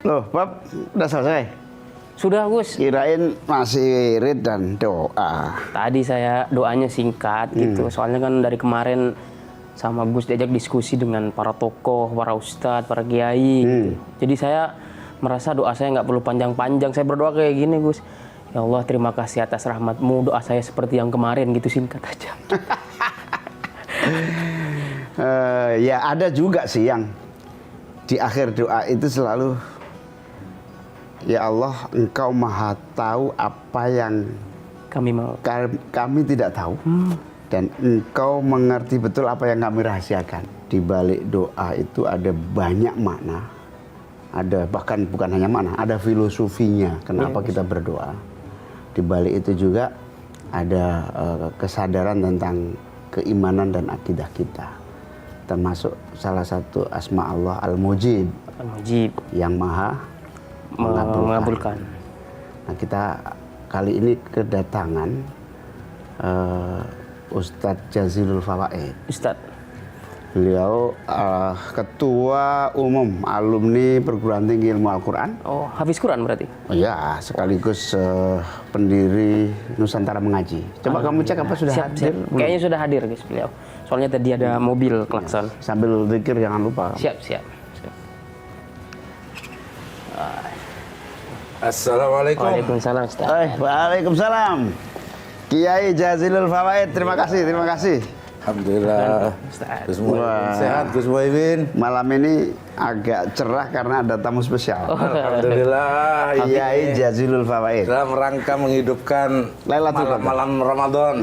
Loh, Bab, udah selesai? Sudah Gus. Kirain masih read dan doa. Tadi saya doanya singkat gitu. Soalnya kan dari kemarin sama Gus diajak diskusi dengan para tokoh, para ustadz, para kiai gitu. Jadi saya merasa doa saya nggak perlu panjang-panjang. Saya berdoa kayak gini Gus. Ya Allah, terima kasih atas rahmat-Mu. Doa saya seperti yang kemarin gitu, singkat aja. Ya ada juga sih yang di akhir doa itu selalu, ya Allah, Engkau maha tahu apa yang Kami mau. kami tidak tahu. Dan Engkau mengerti betul apa yang kami rahasiakan. Di balik doa itu ada banyak makna. Ada bahkan bukan hanya makna, ada filosofinya kenapa kita berdoa. Di balik itu juga ada kesadaran tentang keimanan dan akidah kita. Termasuk salah satu asma Allah Al-Mujib. Al-Mujib. Yang maha mengabulkan. Nah, kita kali ini kedatangan Ustadz Jazilul Fawaid. Ustadz. Beliau ketua umum alumni perguruan tinggi ilmu Al-Quran. Oh, hafiz Quran berarti? Oh ya, sekaligus pendiri Nusantara Mengaji. Coba kamu cek apa sudah hadir? Kayaknya sudah hadir guys beliau. Soalnya tadi ada mobil klakson. Sambil zikir jangan lupa. Siap. Assalamualaikum. Waalaikumsalam Ustaz. Waalaikumsalam. Kiai Jazilul Fawaid, terima kasih. Alhamdulillah. Gus Muhyiddin sehat, Gus Muhyiddin. Malam ini agak cerah karena ada tamu spesial. Alhamdulillah. Kiai Jazilul Fawaid. Dalam rangka menghidupkan malam Ramadan.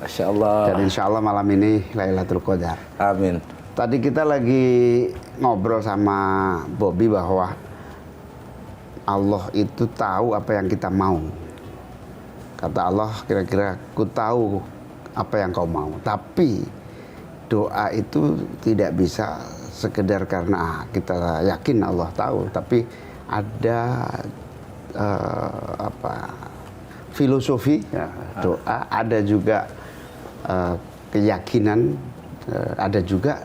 Masya Allah. Dan insya Allah malam ini Lailatul Qadar. Amin. Tadi kita lagi ngobrol sama Bobby bahwa Allah itu tahu apa yang kita mau. Kata Allah, kira-kira ku tahu apa yang kau mau. Tapi doa itu tidak bisa sekedar karena kita yakin Allah tahu, tapi ada filosofi ya, doa, ada juga keyakinan, ada juga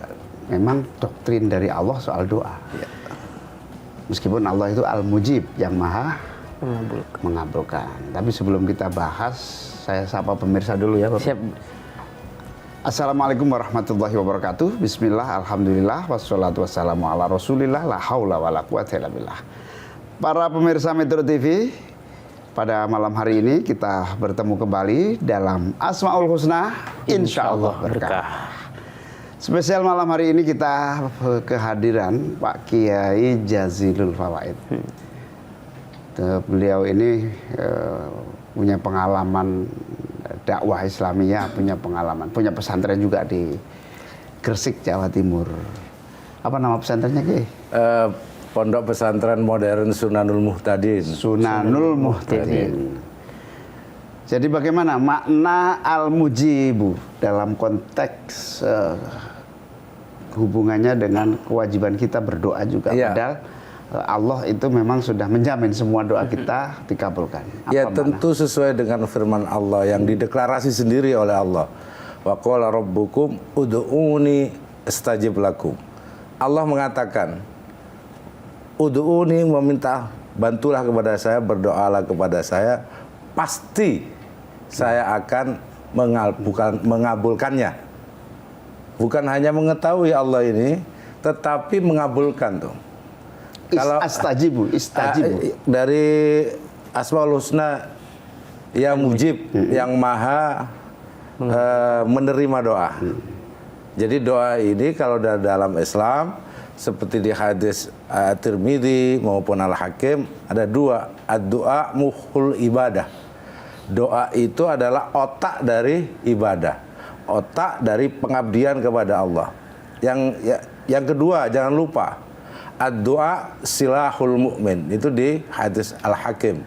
memang doktrin dari Allah soal doa. Ya. Meskipun Allah itu Al-Mujib, yang maha mengabulkan. Tapi sebelum kita bahas, saya sapa pemirsa dulu ya Bapak. Siap. Assalamualaikum warahmatullahi wabarakatuh. Bismillah, alhamdulillah, wassalatu wassalamu ala rasulillah, la haula wa la quwata illa billah. Para pemirsa Metro TV, pada malam hari ini kita bertemu kembali dalam Asmaul Husna, insyaallah berkah. Spesial malam hari ini kita kehadiran Pak Kiai Jazilul Fawaid. Beliau ini punya pengalaman dakwah Islamiyah, punya pesantren juga di Gresik, Jawa Timur. Apa nama pesantrennya, Ki? Pondok Pesantren Modern Sunanul Muhtadin. Sunanul Muhtadin. Jadi bagaimana makna Al-Mujibu dalam konteks hubungannya dengan kewajiban kita berdoa juga? Ya. Padahal Allah itu memang sudah menjamin semua doa kita dikabulkan. Ya tentu sesuai dengan firman Allah yang dideklarasi sendiri oleh Allah. Wa qala rabbukum ud'uni astajib lakum. Allah mengatakan, ud'uni, meminta bantulah kepada saya, berdoalah kepada saya, pasti saya akan mengabulkannya. Bukan hanya mengetahui Allah ini, tetapi mengabulkan tuh. Kalau istajibu dari Asmaul Husna, yang mujib, yang maha menerima doa. Jadi doa ini kalau dalam Islam seperti di hadis At-Tirmidzi maupun Al-Hakim ada dua, ad-du'a mukhul ibadah. Doa itu adalah otak dari ibadah, otak dari pengabdian kepada Allah. Yang kedua jangan lupa, ad-du'a silahul mu'min, itu di hadis Al-Hakim.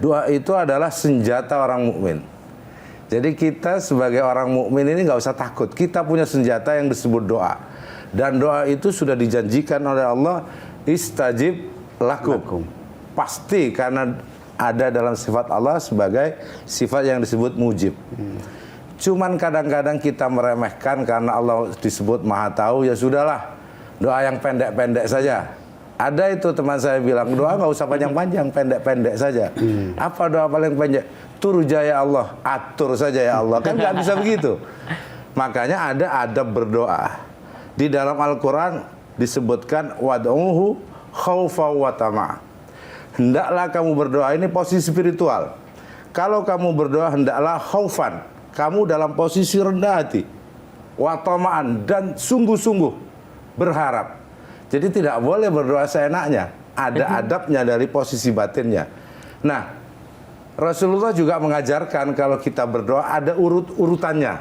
Doa itu adalah senjata orang mukmin. Jadi kita sebagai orang mukmin ini nggak usah takut. Kita punya senjata yang disebut doa. Dan doa itu sudah dijanjikan oleh Allah, istajib lakum. Pasti, karena ada dalam sifat Allah sebagai sifat yang disebut mujib. Cuman kadang-kadang kita meremehkan karena Allah disebut maha tahu, ya sudahlah, doa yang pendek-pendek saja. Ada itu teman saya bilang, doa nggak usah panjang-panjang, pendek-pendek saja. Apa doa paling pendek? Turja ya Allah, atur saja ya Allah. Kan nggak bisa begitu. Makanya ada adab berdoa. Di dalam Al-Quran disebutkan wad'uhu khaufa wa tama'. Hendaklah kamu berdoa, ini posisi spiritual. Kalau kamu berdoa hendaklah khaufan, kamu dalam posisi rendah hati, wa tama'an, dan sungguh-sungguh berharap. Jadi tidak boleh berdoa seenaknya. Ada adabnya dari posisi batinnya. Nah, Rasulullah juga mengajarkan kalau kita berdoa ada urutannya.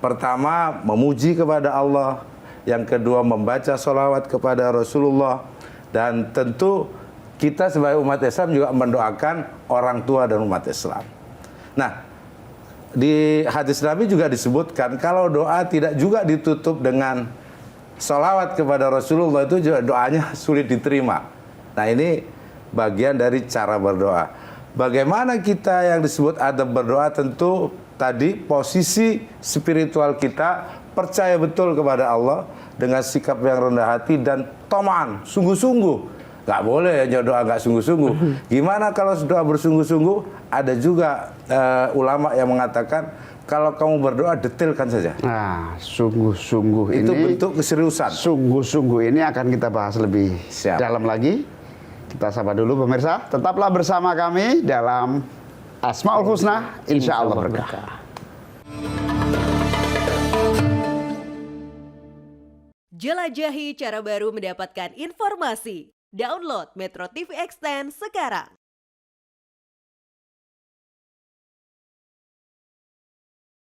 Pertama, memuji kepada Allah. Yang kedua, membaca sholawat kepada Rasulullah. Dan tentu kita sebagai umat Islam juga mendoakan orang tua dan umat Islam. Nah, di hadis Nabi juga disebutkan kalau doa tidak juga ditutup dengan sholawat kepada Rasulullah, itu juga doanya sulit diterima. Nah, ini bagian dari cara berdoa. Bagaimana kita yang disebut adab berdoa, tentu tadi posisi spiritual kita percaya betul kepada Allah dengan sikap yang rendah hati dan toman, sungguh-sungguh. Nggak boleh ya doa nggak sungguh-sungguh. Gimana kalau doa bersungguh-sungguh? Ada juga ulama yang mengatakan kalau kamu berdoa detailkan saja. Nah, sungguh-sungguh Itu ini, bentuk keseriusan. sungguh-sungguh ini akan kita bahas lebih Siap. dalam lagi. Kita sapa dulu pemirsa. Tetaplah bersama kami dalam Asmaul Husna, insya Allah berkah. Jelajahi cara baru mendapatkan informasi. Download Metro TV Extend sekarang.